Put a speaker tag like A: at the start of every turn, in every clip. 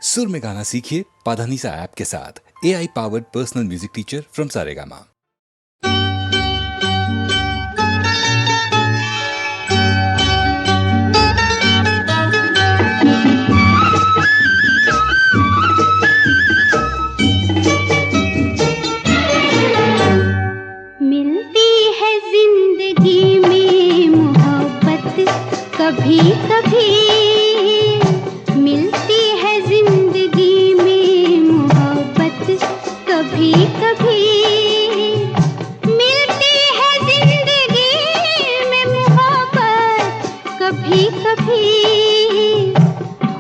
A: सुर में गाना सीखिए पाधानीसा ऐप के साथ। AI powered personal music teacher from Saregama.
B: मिलती है जिंदगी में मोहब्बत कभी कभी, मिलती है जिंदगी में मोहब्बत कभी कभी, मिलती है जिंदगी में मोहब्बत कभी कभी,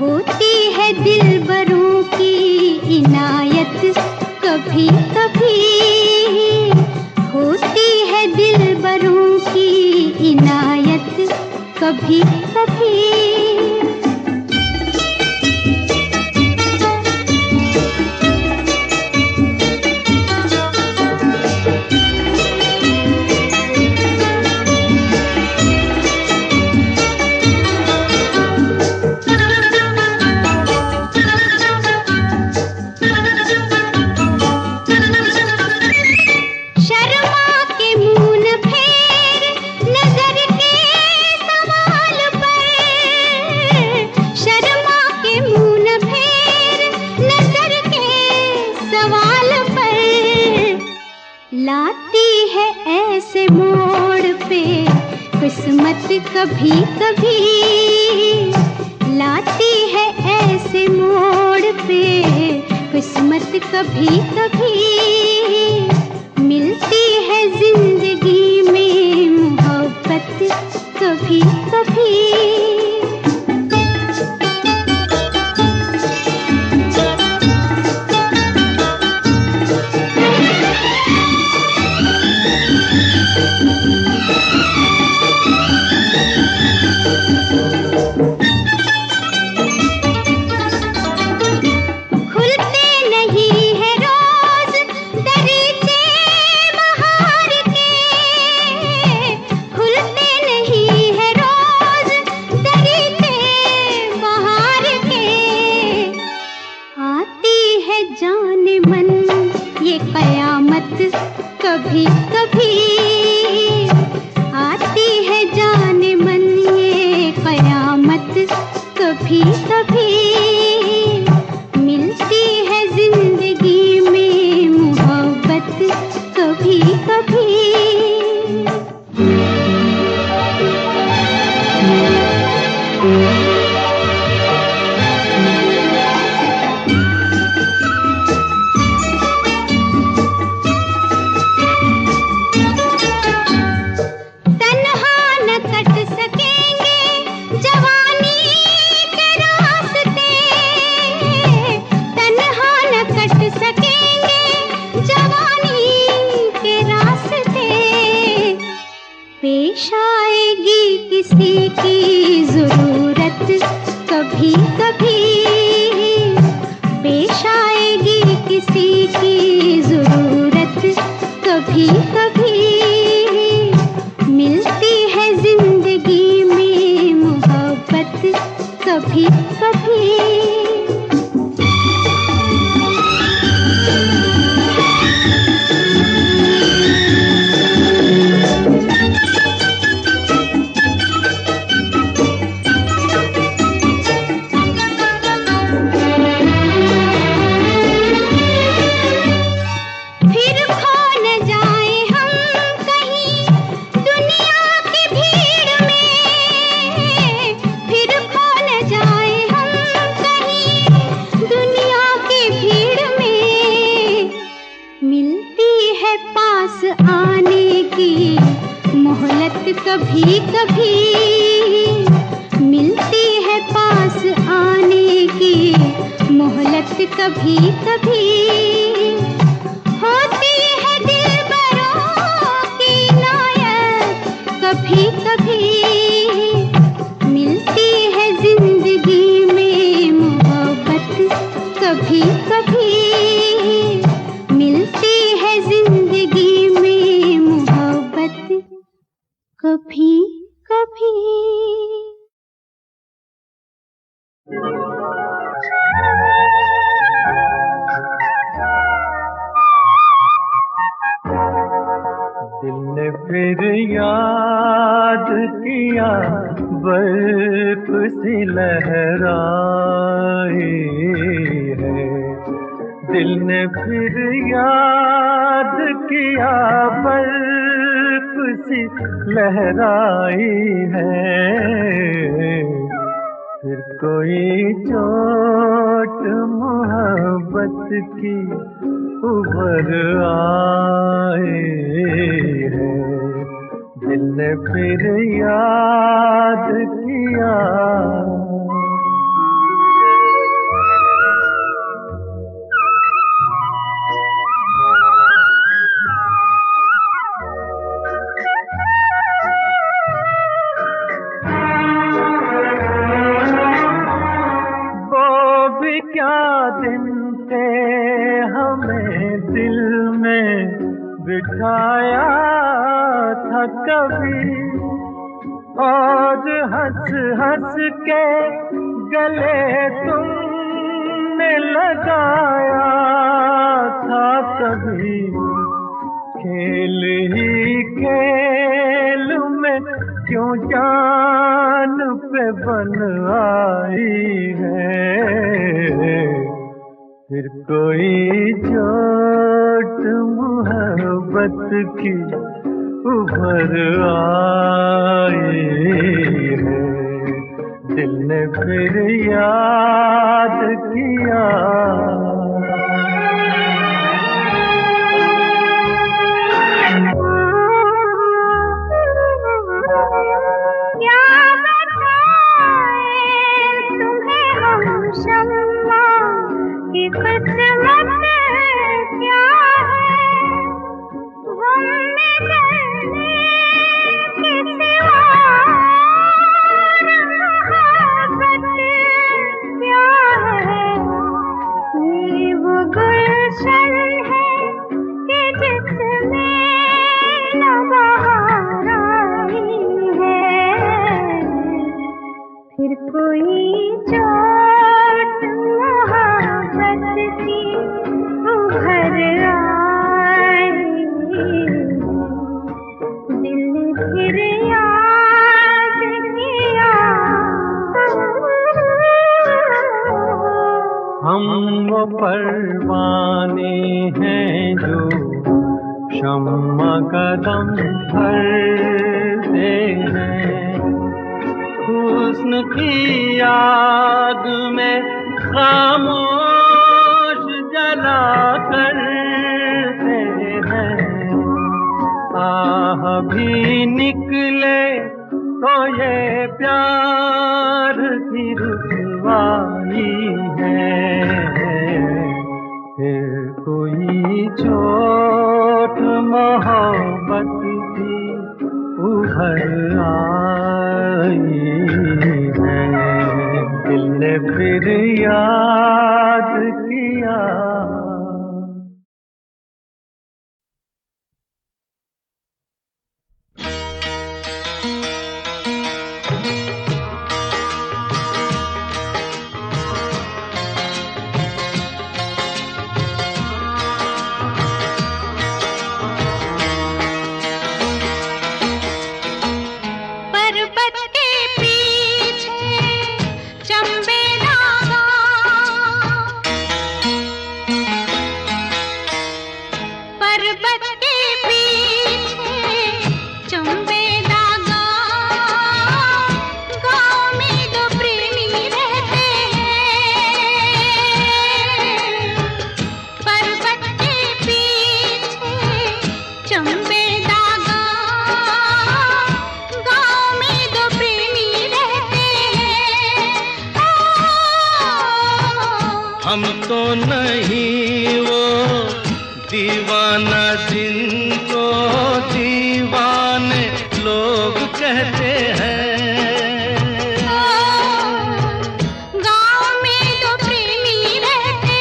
B: होती है दिलबरों की इनायत कभी कभी, होती है दिलबरों की इनायत कभी कभी। लाती है ऐसे मोड़ पे किस्मत कभी कभी, लाती है ऐसे मोड़ पे किस्मत कभी कभी, मिलती है जिंदगी में मोहब्बत कभी कभी। कभी कभी आती है जाने मन ये कयामत कभी कभी, मिलती है जिंदगी में मोहब्बत कभी कभी। पेश आएगी किसी की जरूरत कभी कभी, पेश आएगी किसी की जरूरत कभी कभी, मिलती है जिंदगी में मोहब्बत कभी कभी। कभी कभी मिलती है पास आने की मोहलत कभी कभी, होती है दिलबरों की इनायत कभी कभी, मिलती है जिंदगी में मोहब्बत कभी कभी, मिलती है जिंदगी में मोहब्बत कभी कभी।
C: फिर याद किया बर्फ सी लहराई है। दिल ने फिर याद किया बर्फ सी लहराई है। फिर कोई चोट मोहब्बत की उभर आई है। दिल ने फिर याद किया। क्या दिन थे हमें दिल में बिठाया था कभी, और हंस हंस के गले तुमने लगाया था कभी। खेल ही खेल में क्यों जान पे बन आई है। फिर कोई चोट मोहब्बत की उभर आई है। दिल ने फिर याद किया।
B: फिर कोई चोट मोहब्बत की उभर आई, दिल ने फिर याद किया।
C: हम वो परवाने हैं जो शम्मा कदम भरते हैं। हुस्न की आग में खामोश जला करते हैं। आह भी निकले तो ये प्यार की रुसवाई है। फिर कोई चोट मोहब्बत की उभर आई है। दिल ने फिर याद किया।
D: हम तो नहीं वो दीवाना जिनको दीवाने लोग कहते हैं।
B: गाँव में तो प्रेमी रहते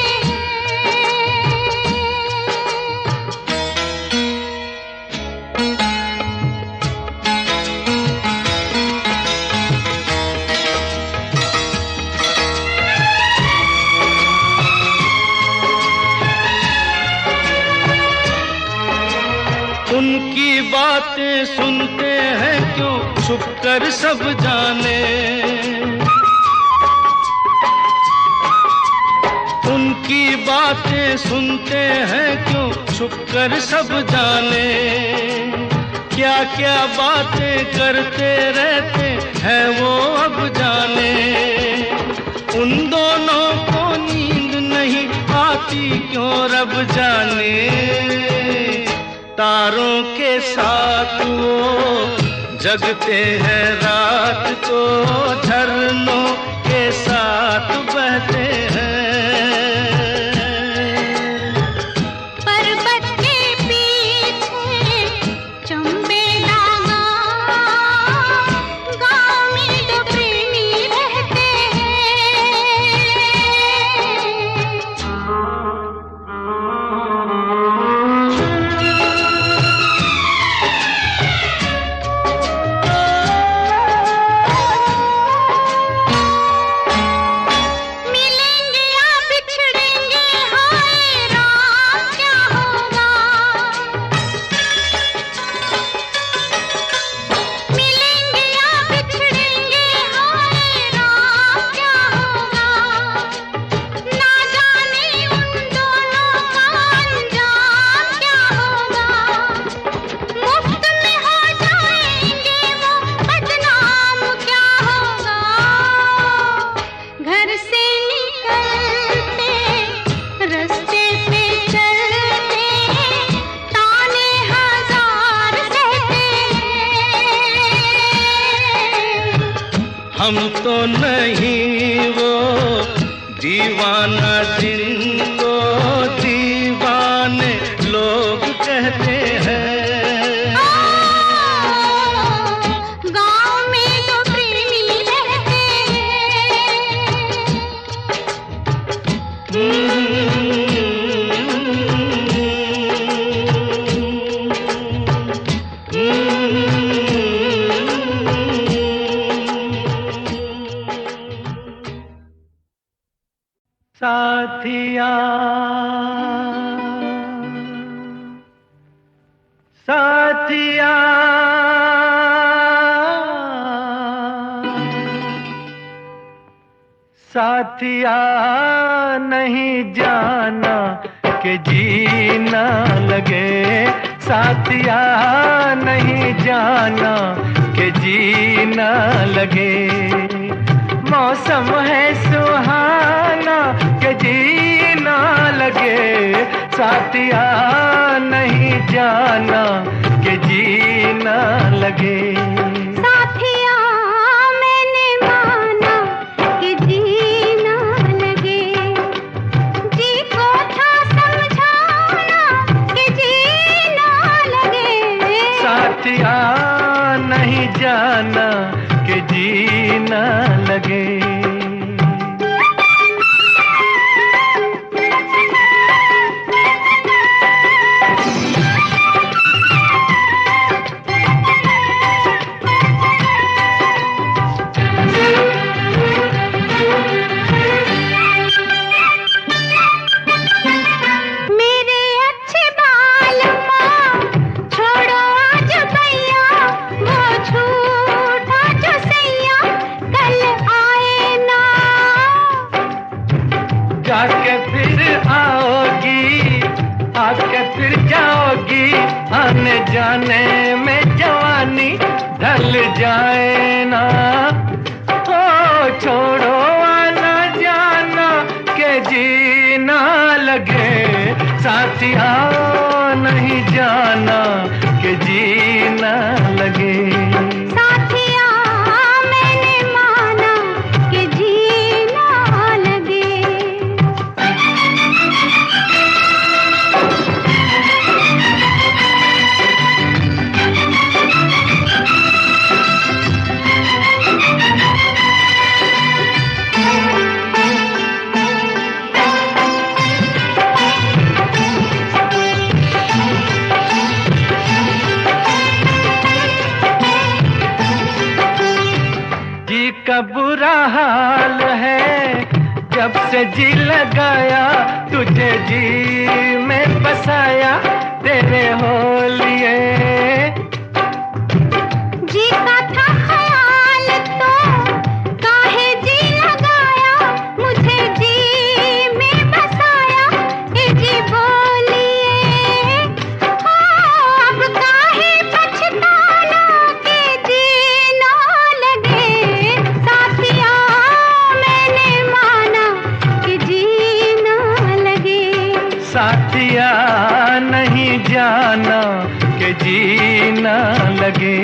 D: बातें सुनते हैं क्यों छुप कर सब जाने, उनकी बातें सुनते हैं क्यों छुप कर सब जाने, क्या क्या बातें करते रहते हैं वो अब जाने। उन दोनों को नींद नहीं आती क्यों रब जाने, तारों के साथ वो जगते हैं रात को, झरनों के साथ बहते हैं। हम तो नहीं वो दीवाना जिनको दीवाने लोग कहते हैं।
B: गाँव में तो प्रेमी रहते
C: साथिया साथिया साथिया नहीं जाना कि जीना लगे, साथिया नहीं जाना कि जीना लगे। मौसम है सुहाना के जीना लगे, साथिया नहीं जाना के जीना लगे।
B: साथिया मैंने माना कि जीना लगे, जी को था समझाना कि जीना लगे।
C: साथिया नहीं जाना के जीना लगे। जाके फिर आओगी, आके फिर जाओगी, आने जाने में जवानी ढल जाए ना। ओ छोड़ो आना जाना के जीना लगे, साथिया नहीं जाना के जीना लगे। का बुरा हाल है जब से जी लगाया, तुझे जी में बसाया तेरे हो लिए। साथिया नहीं जाना कि जीना लगे।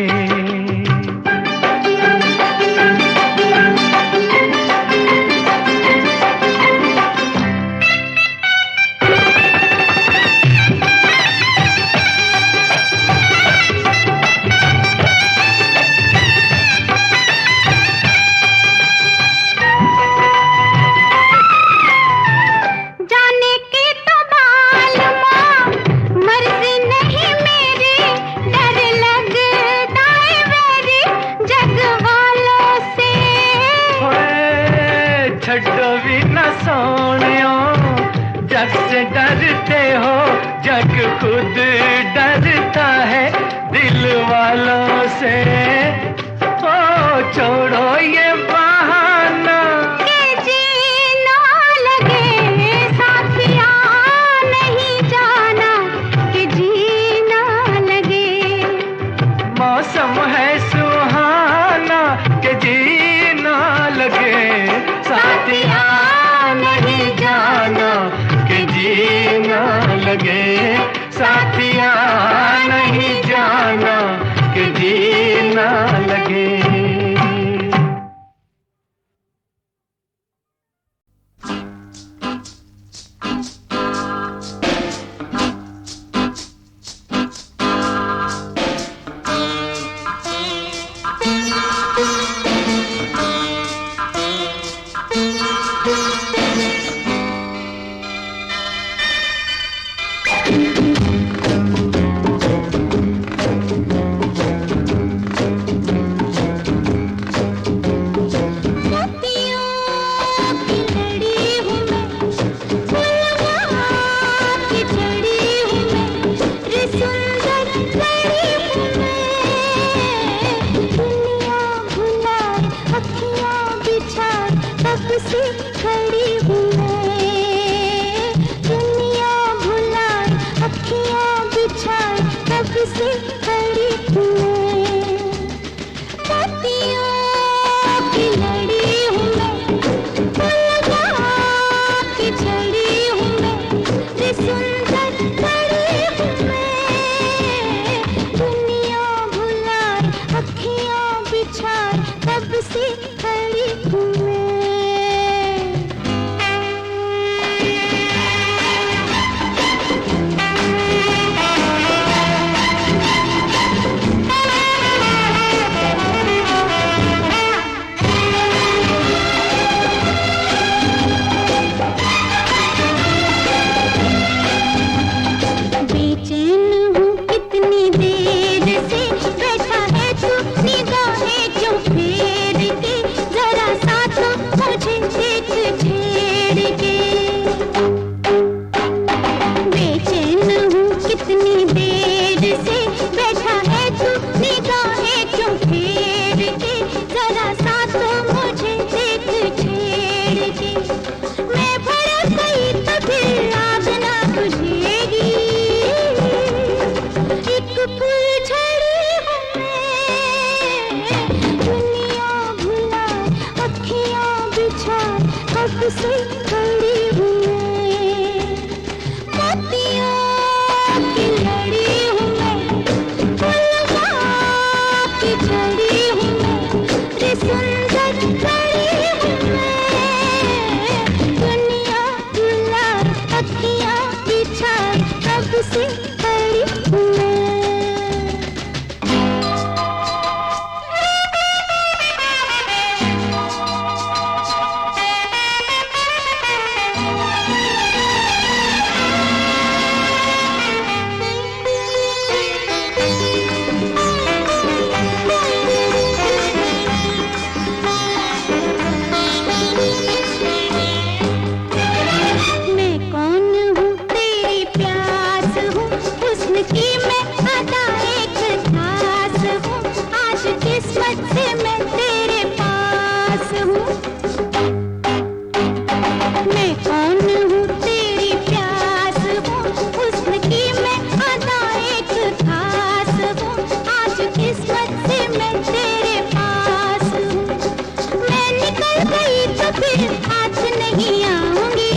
C: छड्डो भी न सोनियो, जग से डरते हो, जग खुद डरता है दिल वालों से। ओ छोड़ो ये बहाना
B: कि जीना लगे, साथिया नहीं जाना कि जीना लगे।
C: मौसम है सुहाना कि जीना लगे, साथिया नहीं जाना कि जीना लगे, साथिया नहीं जाना कि जीना लगे।
B: फिर हाथ नहीं आऊंगी।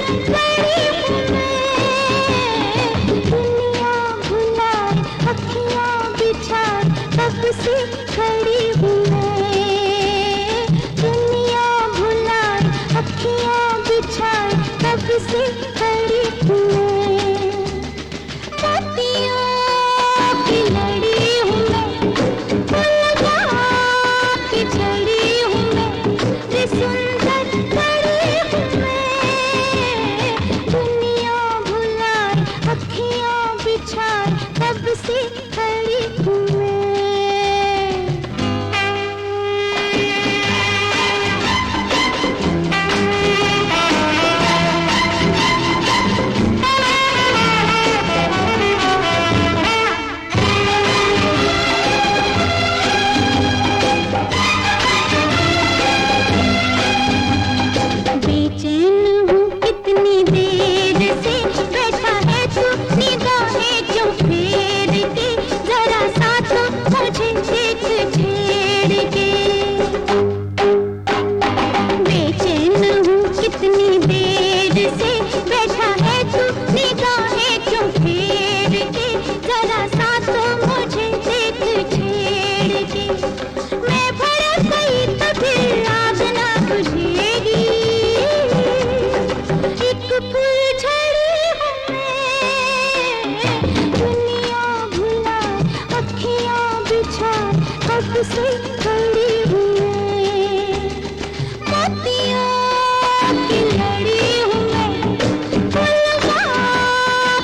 B: खड़ी हूँ मैं। दुनिया भुलाए अखियाँ बिछाए कब से खड़ी हूँ मैं। दुनिया भुलाए अखियाँ बिछाए कब से खड़ी हूँ मैं। मोतियों की लड़ी हूँ मैं, फूलों की छड़ी हूँ मैं, ये सुंदर घड़ी हूँ मैं। दुनिया भुलाए अखियाँ बिछाए कब से खड़ी हूँ मैं। बेचैन हूँ कितनी देर से, बैठा है तू निगाहें क्यों फेर के, जरा सा तो मुझे देख छेड़ के। बेचैन हूँ कितनी देर से, बैठा है तू निगाहें क्यों फेर के, जरा सा तो मुझे देख छेड़ के। मैं भड़क गई तो फिर आग ना बुझेगी, एक फुलझड़ी हूँ मैं। दुनिया भुलाए अखियाँ बिछाए कब से खड़ी हूँ मैं। मोतियों की लड़ी हूँ मैं, फूलों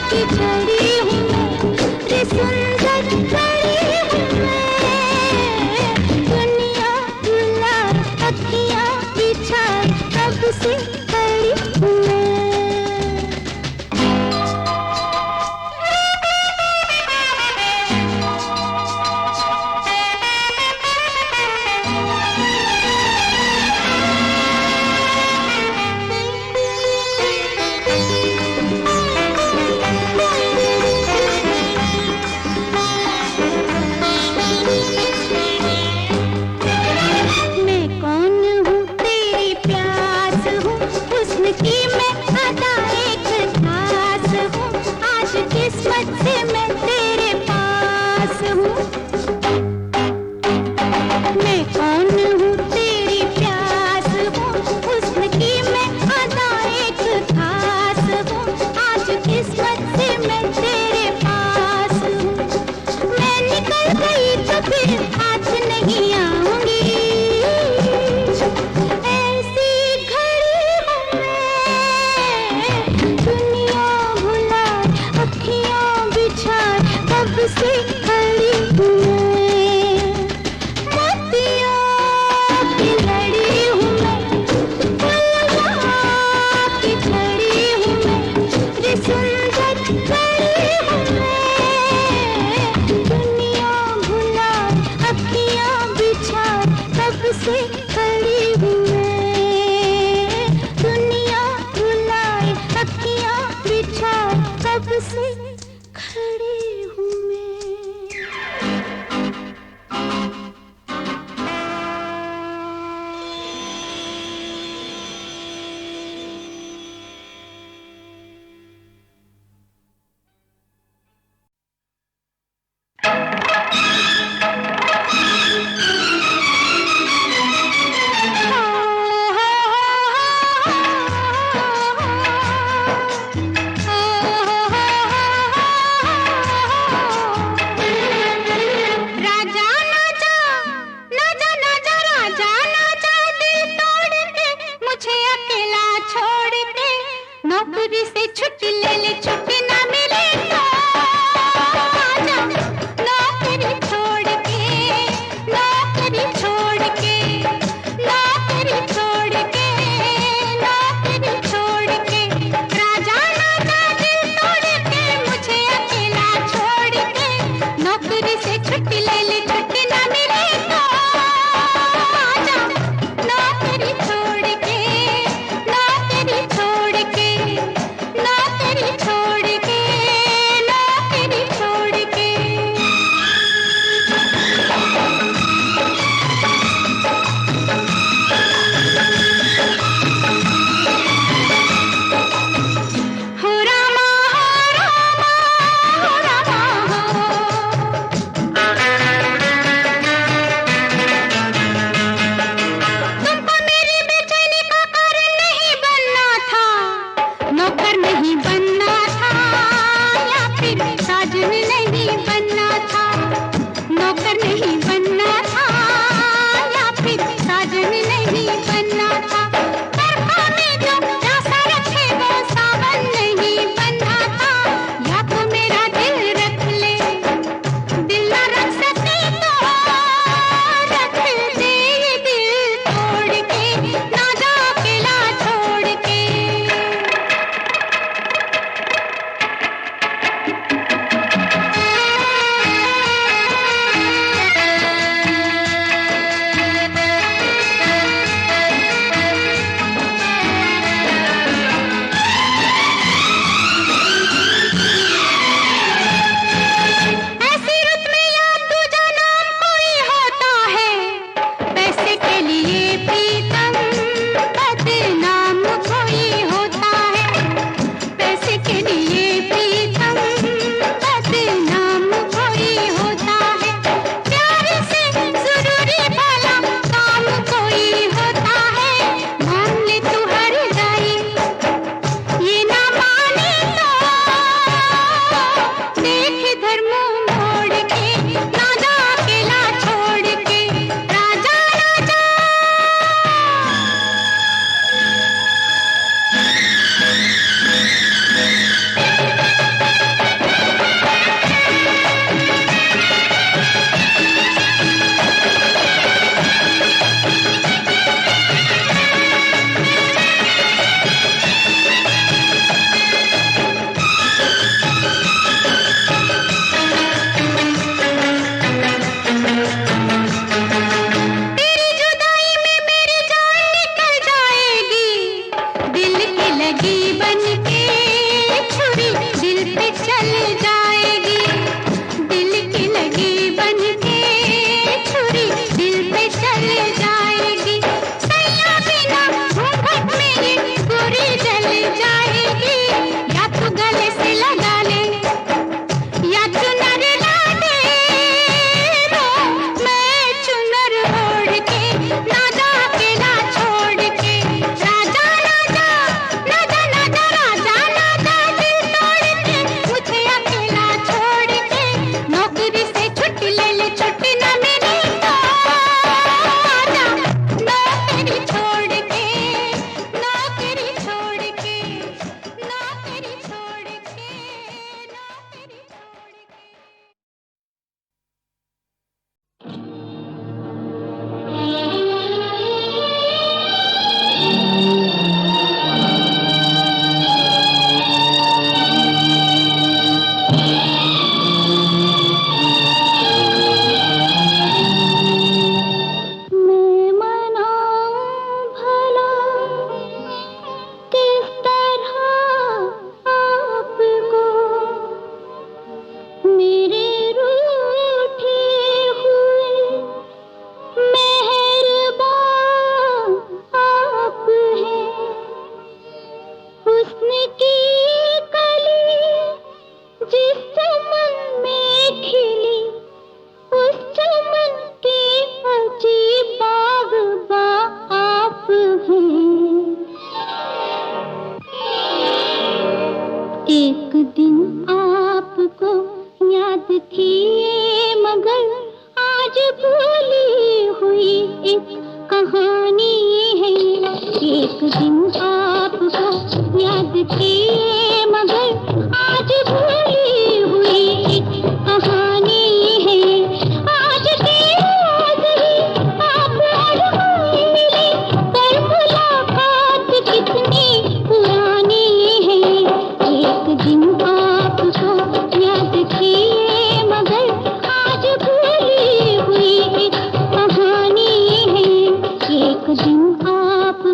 B: की छड़ी हूँ मैं, ये सुंदर घड़ी हूँ मैं। दुनिया भुलाए अखियाँ बिछाए कब से खड़ी हूँ मैं। मैं कौन हूँ तेरी प्यास हूँ, हुस्न की मैं अदा एक खास हूँ, आज किस्मत से मैं तेरे पास हूँ। मैं कौन हूँ तेरी प्यास हूँ, हुस्न की मैं अदा एक खास हूँ, आज किस्मत से मैं तेरे पास हूँ। मैं निकल गई तो फिर हाथ नहीं आऊंगी, ऐसी घड़ी हूँ मैं। दुनिया भुलाए अखियाँ बिछाए कब से खड़ी हूँ मैं। मोतियों की लड़ी हूँ मैं, फूलों की छड़ी हूँ मैं, ये सुंदर घड़ी हूँ मैं। दुनिया भुलाए अखियाँ बिछाए कब से खड़ी हूँ मैं। दुनिया भुलाए अखियाँ बिछाए कब से खड़ी हूँ मैं। छोड़ हुस्न की कली जिस चमन में खिली, उस चमन के अजीब बागबा आप हैं। एक दिन आपको याद किए मगर आज भूली हुई एक कहानी है। एक दिन आपको याद किए मगर आज भूली हुई एक कहानी है। आज आप मिले पर मुलाकात कितनी पुरानी है। एक दिन आपको याद किए मगर आज भूली हुई एक कहानी है। एक दिन आपको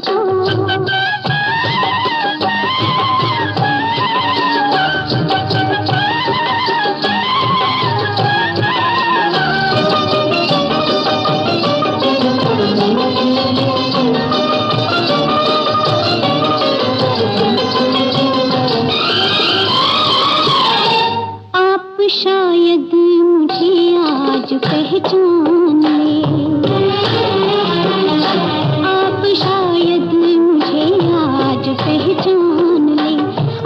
B: शायद मुझे आज पहचान ले, आप शायद मुझे आज पहचान ले।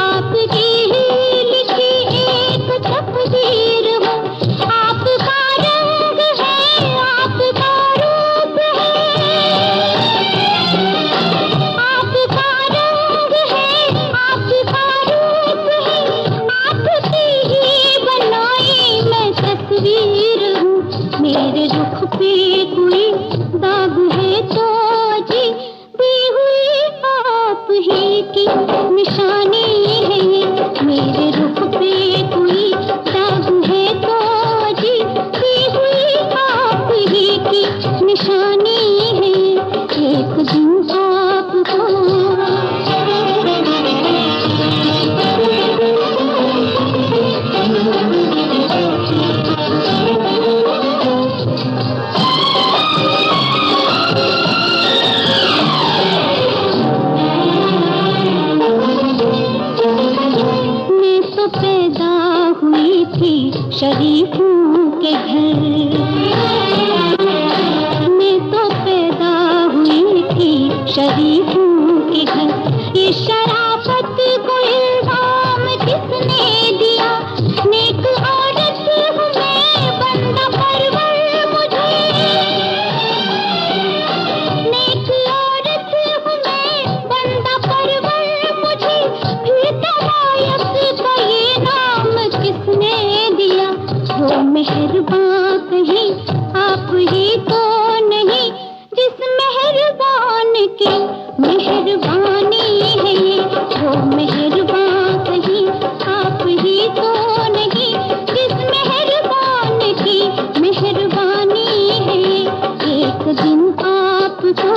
B: आपकी ही लिखी एक तकदीर हो, आपका रंग है, आपका रूप है। आपका रंग है, आपका रूप है, आपकी ही बनाई मैं तस्वीर हूँ। मेरे रुख पे कोई दाग है तो जी दी हुई आप ही की निशानी है। मेरे रुख पे कोई दाग है तो जी दी हुई आप ही की निशानी है। एक दिन आपको पैदा हुई थी शरीफों के घर, मैं तो पैदा हुई थी शरीफों के घर। ये शराफत को इल्जाम किसने दिया? नेक औरत हूँ मैं, बंदा परवर मुझे। नेक औरत हूँ मैं, बंदा परवर मुझे। फिर तवायफ का ये नाम किसने दिया? वो मेहरबान कहीं आप ही तो नहीं, जिस मेहरबान की मेहरबानी है। वो मेहरबान कहीं आप ही तो नहीं, जिस मेहरबान की मेहरबानी है। एक दिन आपको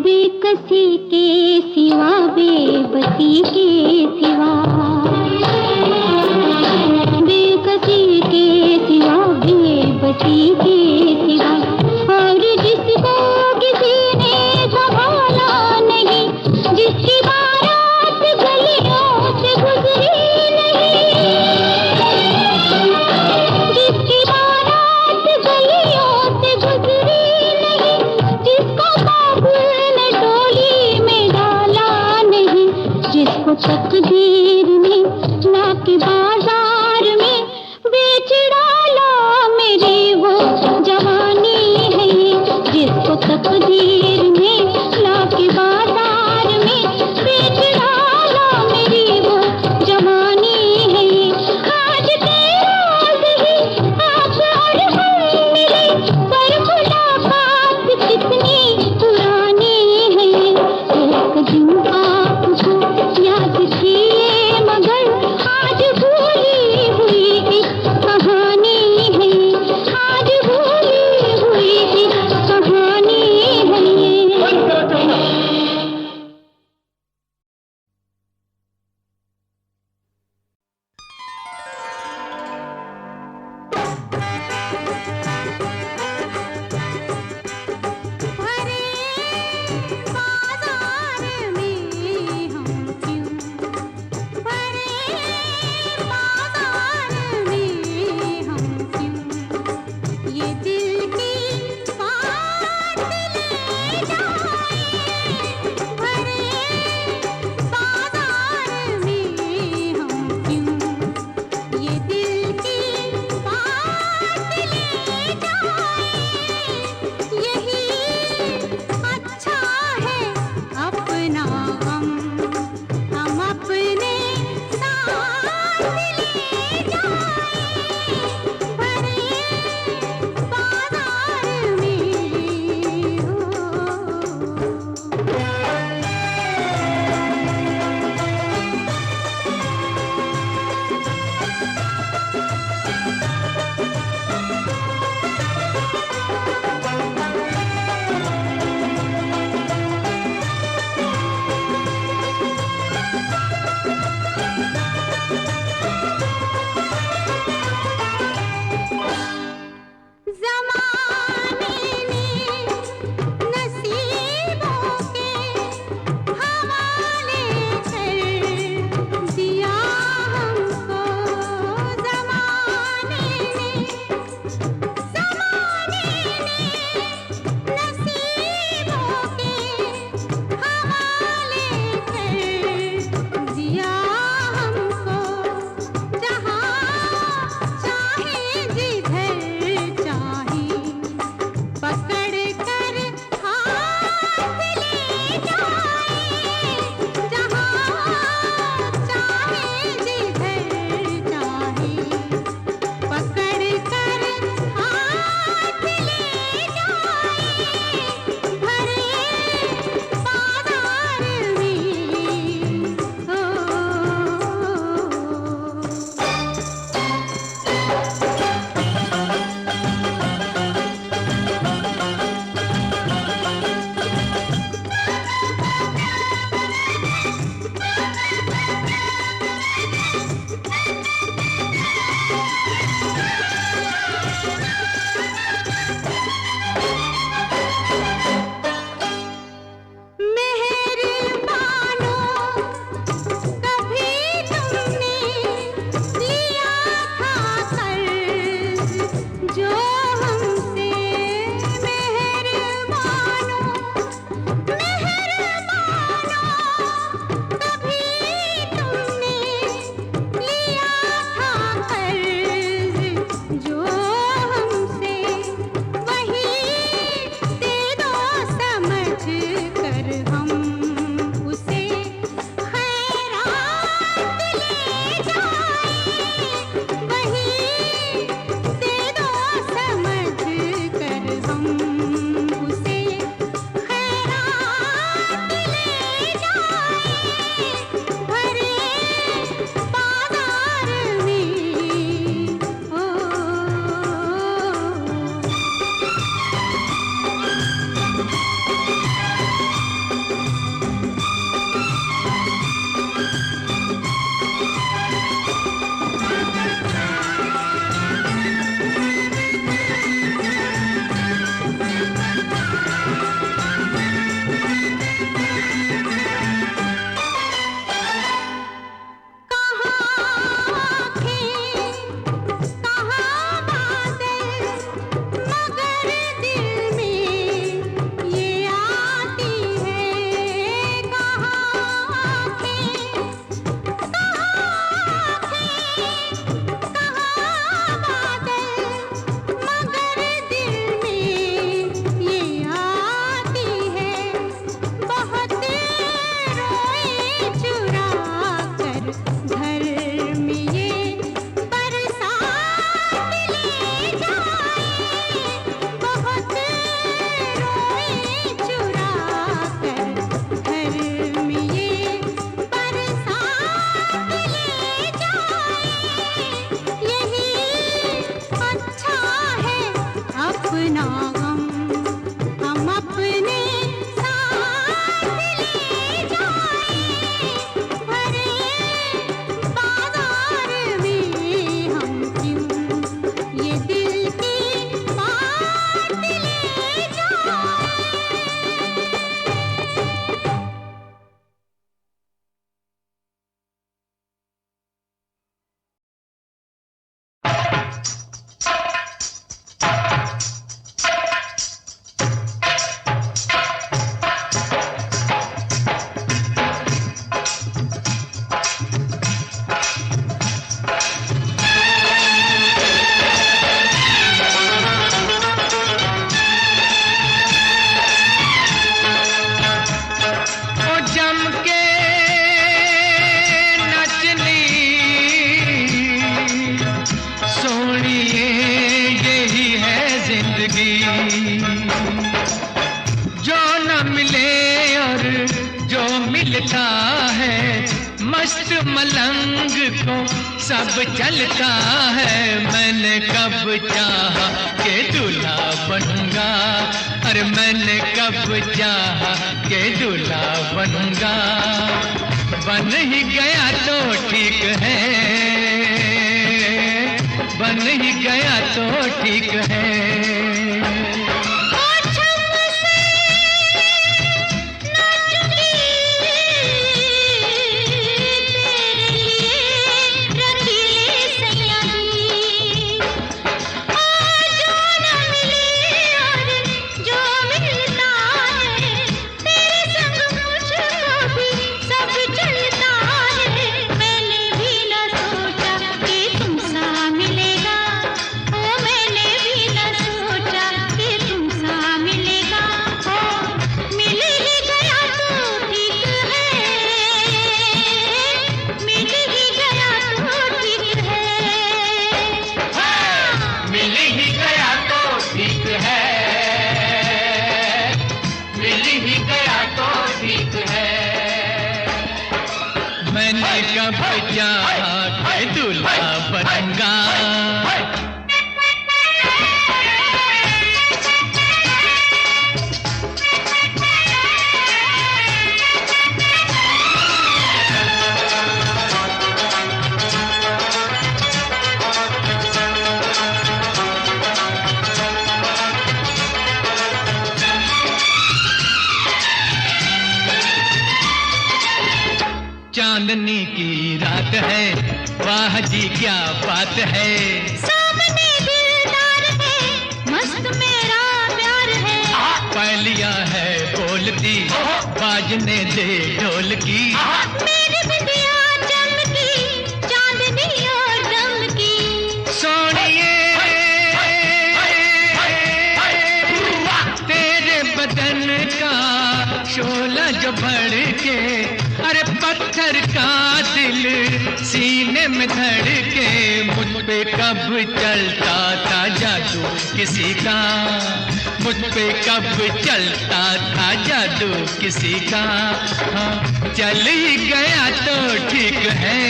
B: बेकसी के सिवा, बेबसी के सिवा, बेकसी के सिवा, बेबसी के सिवा, और जिसको किसी ने संभाला नहीं, जिसकी बारात गलियों से गुजरी नहीं, जिसकी बारात गलियों से गुजरी नहीं, जिसको बाबुल ने डोली में डाला नहीं, जिसको तक
D: मिलता है, मस्त मलंग को सब चलता है। मैंने कब चाहा के दूल्हा बनूंगा, अरे मैंने कब चाहा के दूल्हा बनूंगा। बन ही गया तो ठीक है, बन ही गया तो ठीक है। मैंने कब चाहा के दूल्हा बनूंगा। चांदनी की रात है, वाह जी क्या बात है।
B: सामने दिलदार है, मस्त मेरा प्यार है।
D: पहलिया है बोलती, बाजने दे ढोल की।
B: मेरी बिटिया चमकी, चांदनी और दमकी।
D: सोनिए तेरे बदन का शोला जो भड़के, अरे पत्थर का दिल सीने में धड़के। मुझ पे कब चलता था जादू किसी का, मुझ पे कब चलता था जादू किसी का। हाँ, चल ही गया तो ठीक है,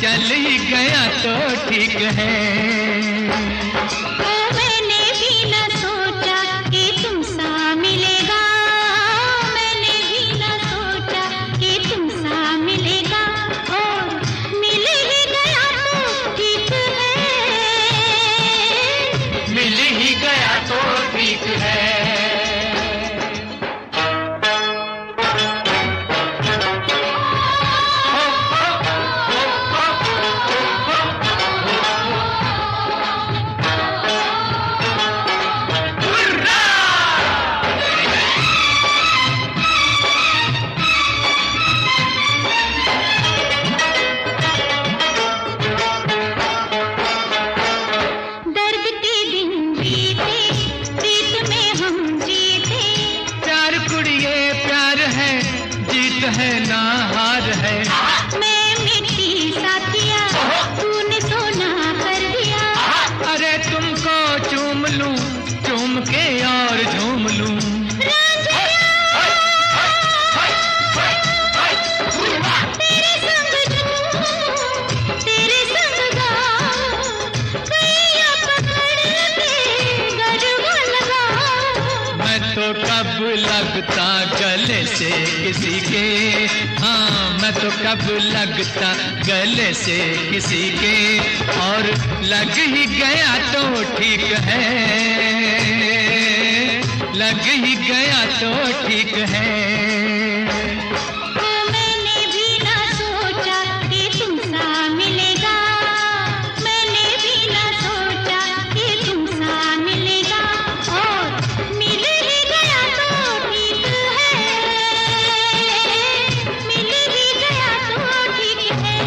D: चल ही गया तो ठीक है।
B: मैंने भी न सोचा कि तुमसा मिलेगा, मैंने भी न सोचा कि तुमसा मिलेगा। और मिल ही गया तो ठीक है,
D: मिल ही गया तो ठीक है।
B: दर्द के दिन बीते, प्रीत में हम जीते।
D: प्यार कुड़िए प्यार है, जीत है ना हार है।
B: मैं मिट्टी साथिया, तूने सोना कर दिया।
D: अरे तुमको चूम लूं, चूम के और झूम लूं।
B: तेरे संग झूमूं, तेरे संग गाऊं, कैया पकड़ के गरबा लगाऊं।
D: मैं तो कब लगता गले से किसी के, हाँ मैं तो कब लगता गले से किसी के। और लग ही गया तो ठीक है, लग ही गया तो ठीक है।
B: मैंने भी न सोचा कि तुमसा मिलेगा, मैंने भी न सोचा कि तुमसा मिलेगा। और मिल ही गया तो ठीक है, मिल ही गया तो ठीक है।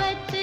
B: मोहब्बत